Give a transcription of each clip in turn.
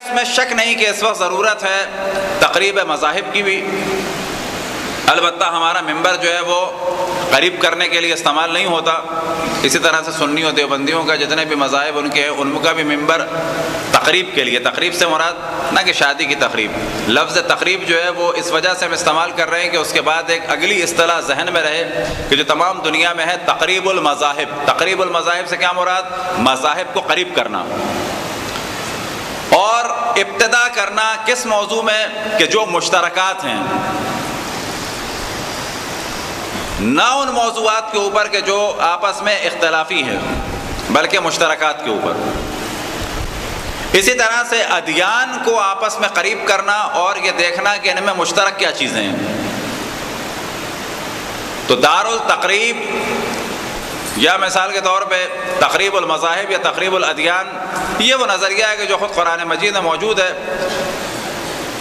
اس میں شک نہیں کہ اس وقت ضرورت ہے تقریب مذاہب کی بھی، البتہ ہمارا ممبر جو ہے وہ قریب کرنے کے لیے استعمال نہیں ہوتا، اسی طرح سے سنی و دیوبندیوں کا جتنے بھی مذاہب ان کے ہیں ان کا بھی ممبر تقریب کے لیے، تقریب سے مراد نہ کہ شادی کی تقریب، لفظ تقریب جو ہے وہ اس وجہ سے ہم استعمال کر رہے ہیں کہ اس کے بعد ایک اگلی اصطلاح ذہن میں رہے کہ جو تمام دنیا میں ہے تقریب المذاہب۔ تقریب المذاہب سے کیا مراد؟ مذاہب کو قریب کرنا، اور ابتدا کرنا کس موضوع میں کہ جو مشترکات ہیں، نہ ان موضوعات کے اوپر کہ جو آپس میں اختلافی ہیں بلکہ مشترکات کے اوپر۔ اسی طرح سے ادیان کو آپس میں قریب کرنا اور یہ دیکھنا کہ ان میں مشترک کیا چیزیں ہیں۔ تو دار التقریب یا مثال کے طور پہ تقریب المذاہب یا تقریب الادیان، یہ وہ نظریہ ہے کہ جو خود قرآن مجید میں موجود ہے،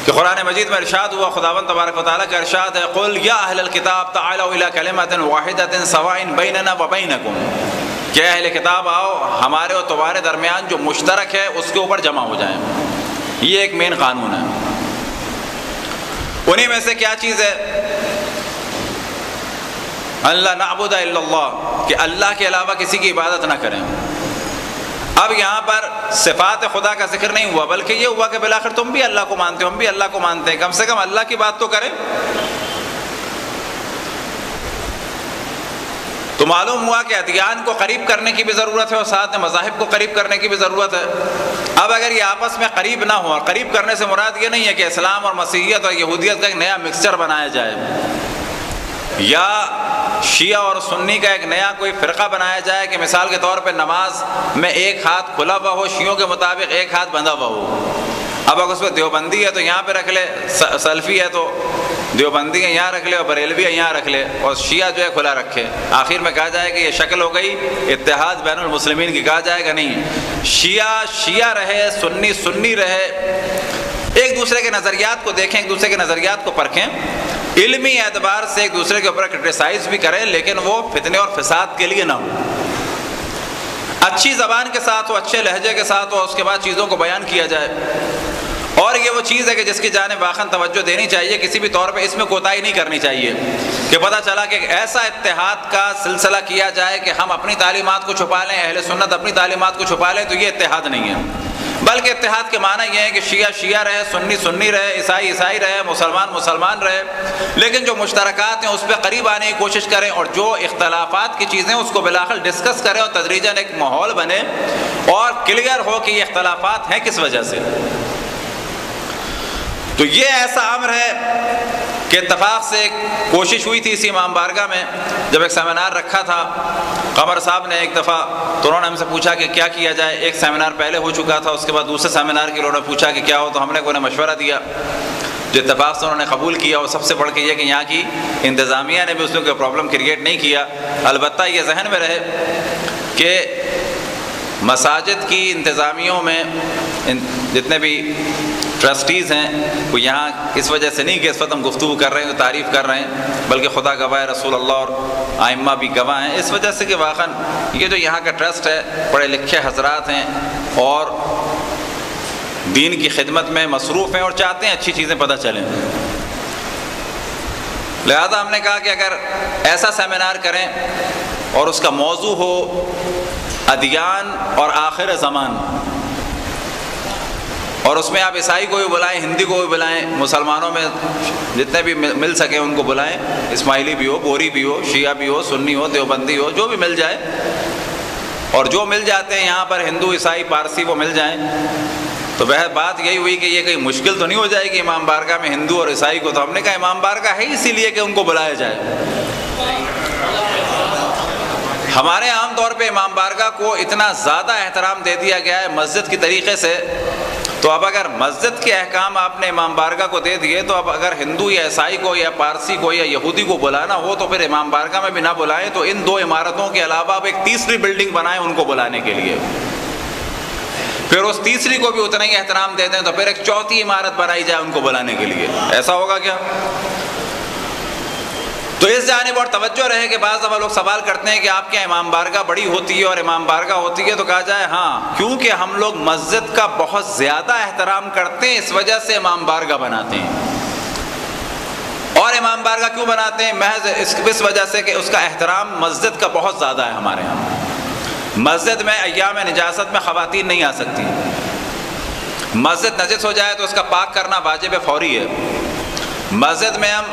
کہ قرآن مجید میں ارشاد ہوا، خداوند تبارک و تعالیٰ کا ارشاد ہے قل یا اہل الکتاب تعالوا الی کلمۃ واحدۃ سواء بیننا وبینکم، کہ اہل کتاب آؤ ہمارے اور تمہارے درمیان جو مشترک ہے اس کے اوپر جمع ہو جائیں۔ یہ ایک مین قانون ہے۔ انہی میں سے کیا چیز ہے؟ اللہ نعبد الا اللہ، کہ اللہ کے علاوہ کسی کی عبادت نہ کریں۔ اب یہاں پر صفات خدا کا ذکر نہیں ہوا بلکہ یہ ہوا کہ بالآخر تم بھی اللہ کو مانتے ہو، ہم بھی اللہ کو مانتے ہیں، کم سے کم اللہ کی بات تو کریں۔ تو معلوم ہوا کہ ادیان کو قریب کرنے کی بھی ضرورت ہے اور ساتھ میں مذاہب کو قریب کرنے کی بھی ضرورت ہے۔ اب اگر یہ آپس میں قریب نہ ہو، قریب کرنے سے مراد یہ نہیں ہے کہ اسلام اور مسیحیت اور یہودیت کا ایک نیا مکسچر بنایا جائے، یا شیعہ اور سنی کا ایک نیا کوئی فرقہ بنایا جائے کہ مثال کے طور پہ نماز میں ایک ہاتھ کھلا ہوا ہو، شیعوں کے مطابق ایک ہاتھ بندھا ہوا ہو۔ اب اگر اس پہ دیوبندی ہے تو یہاں پہ رکھ لے، سلفی ہے تو دیوبندی ہے یہاں رکھ لے، اور بریلوی ہے یہاں رکھ لے، اور شیعہ جو ہے کھلا رکھے۔ آخر میں کہا جائے کہ یہ شکل ہو گئی اتحاد بین المسلمین کی۔ کہا جائے گا نہیں، شیعہ شیعہ رہے، سنی سنی رہے، ایک دوسرے کے نظریات کو دیکھیں، ایک دوسرے کے نظریات کو پرکھیں، علمی اعتبار سے ایک دوسرے کے اوپر کرٹیسائز بھی کریں، لیکن وہ فتنے اور فساد کے لیے نہ ہو، اچھی زبان کے ساتھ ہو، اچھے لہجے کے ساتھ ہو، اس کے بعد چیزوں کو بیان کیا جائے۔ اور یہ وہ چیز ہے کہ جس کی جانب واقعاً توجہ دینی چاہیے، کسی بھی طور پہ اس میں کوتاہی نہیں کرنی چاہیے کہ پتہ چلا کہ ایسا اتحاد کا سلسلہ کیا جائے کہ ہم اپنی تعلیمات کو چھپا لیں، اہل سنت اپنی تعلیمات کو چھپا لیں، تو یہ اتحاد نہیں ہے۔ بلکہ اتحاد کے معنی یہ ہے کہ شیعہ شیعہ رہے، سنی سنی رہے، عیسائی عیسائی رہے، مسلمان مسلمان رہے، لیکن جو مشترکات ہیں اس پہ قریب آنے کی کوشش کریں، اور جو اختلافات کی چیزیں اس کو بالآخر ڈسکس کریں، اور تدریجاً ایک ماحول بنے اور کلیئر ہو کہ یہ اختلافات ہیں کس وجہ سے۔ تو یہ ایسا امر ہے کہ اتفاق سے ایک کوشش ہوئی تھی اسی امام بارگاہ میں، جب ایک سیمینار رکھا تھا قمر صاحب نے ایک دفعہ، تو انہوں نے ہم سے پوچھا کہ کیا کیا جائے۔ ایک سیمینار پہلے ہو چکا تھا، اس کے بعد دوسرے سیمینار کے انہوں نے پوچھا کہ کیا ہو، تو ہم نے انہیں مشورہ دیا جو اتفاق سے انہوں نے قبول کیا، اور سب سے بڑھ کے یہ کہ یہاں کی انتظامیہ نے بھی اس میں کوئی پرابلم کریٹ نہیں کیا۔ البتہ یہ ذہن میں رہے کہ مساجد کی انتظامیوں میں جتنے بھی ٹرسٹیز ہیں وہ یہاں اس وجہ سے نہیں کہ اس وقت ہم گفتگو کر رہے ہیں تو تعریف کر رہے ہیں، بلکہ خدا گواہ رسول اللہ اور ائمہ بھی گواہ ہیں، اس وجہ سے کہ واقعاً یہ جو یہاں کا ٹرسٹ ہے پڑھے لکھے حضرات ہیں اور دین کی خدمت میں مصروف ہیں اور چاہتے ہیں اچھی چیزیں پتہ چلیں۔ لہذا ہم نے کہا کہ اگر ایسا سیمینار کریں اور اس کا موضوع ہو ادیان اور آخر زمان، اور اس میں آپ عیسائی کو بھی بلائیں، ہندی کو بھی بلائیں، مسلمانوں میں جتنے بھی مل سکیں ان کو بلائیں، اسماعیلی بھی ہو، بوری بھی ہو، شیعہ بھی ہو، سنی ہو، دیوبندی ہو، جو بھی مل جائے، اور جو مل جاتے ہیں یہاں پر ہندو عیسائی پارسی وہ مل جائیں۔ تو بات یہی ہوئی کہ یہ کہیں مشکل تو نہیں ہو جائے گی امام بارگاہ میں ہندو اور عیسائی کو، تو ہم نے کہا امام بارگاہ ہے اسی لیے کہ ان کو بلایا جائے۔ ہمارے عام طور پہ امام بارگاہ کو اتنا زیادہ احترام دے دیا گیا ہے مسجد کی طریقے سے، تو اب اگر مسجد کے احکام آپ نے امام بارگاہ کو دے دیے، تو اب اگر ہندو یا عیسائی کو یا پارسی کو یا یہودی کو بلانا ہو تو پھر امام بارگاہ میں بھی نہ بلائیں، تو ان دو عمارتوں کے علاوہ اب ایک تیسری بلڈنگ بنائیں ان کو بلانے کے لیے، پھر اس تیسری کو بھی اتنا ہی احترام دے دیں، تو پھر ایک چوتھی عمارت بنائی جائے ان کو بلانے کے لیے۔ ایسا ہوگا کیا؟ تو اس جانب اور توجہ رہے کہ بعض دفعہ لوگ سوال کرتے ہیں کہ آپ کے امام بارگاہ بڑی ہوتی ہے اور امام بارگاہ ہوتی ہے، تو کہا جائے ہاں، کیونکہ ہم لوگ مسجد کا بہت زیادہ احترام کرتے ہیں، اس وجہ سے امام بارگاہ بناتے ہیں۔ اور امام بارگاہ کیوں بناتے ہیں؟ محض اس وجہ سے کہ اس کا احترام مسجد کا بہت زیادہ ہے ہمارے ہاں۔ مسجد میں ایام نجاست میں خواتین نہیں آ سکتی، مسجد نجس ہو جائے تو اس کا پاک کرنا واجب فوری ہے، مسجد میں ہم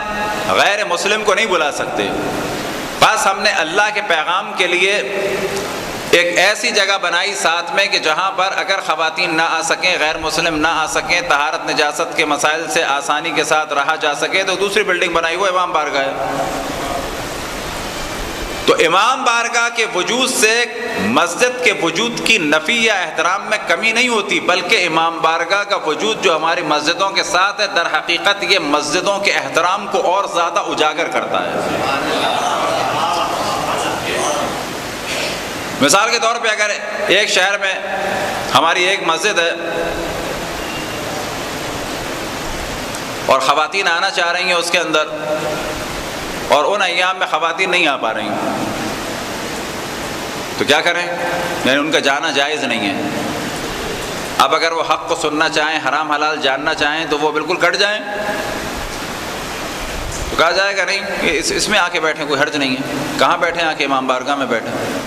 غیر مسلم کو نہیں بلا سکتے، بس ہم نے اللہ کے پیغام کے لیے ایک ایسی جگہ بنائی ساتھ میں کہ جہاں پر اگر خواتین نہ آ سکیں، غیر مسلم نہ آ سکیں، طہارت نجاست کے مسائل سے آسانی کے ساتھ رہا جا سکے، تو دوسری بلڈنگ بنائی وہ امام بارگاہ ہے۔ تو امام بارگاہ کے وجود سے مسجد کے وجود کی نفی یا احترام میں کمی نہیں ہوتی، بلکہ امام بارگاہ کا وجود جو ہماری مسجدوں کے ساتھ ہے، در حقیقت یہ مسجدوں کے احترام کو اور زیادہ اجاگر کرتا ہے۔ مثال کے طور پہ اگر ایک شہر میں ہماری ایک مسجد ہے اور خواتین آنا چاہ رہی ہیں اس کے اندر، اور ان ایام میں خواتین نہیں آ پا رہی ہیں، تو کیا کریں؟ یعنی ان کا جانا جائز نہیں ہے۔ اب اگر وہ حق کو سننا چاہیں، حرام حلال جاننا چاہیں، تو وہ بالکل کٹ جائیں، تو کہا جائے گا نہیں، اس میں آ کے بیٹھیں، کوئی حرج نہیں ہے، کہاں بیٹھیں؟ آ کے امام بارگاہ میں بیٹھیں۔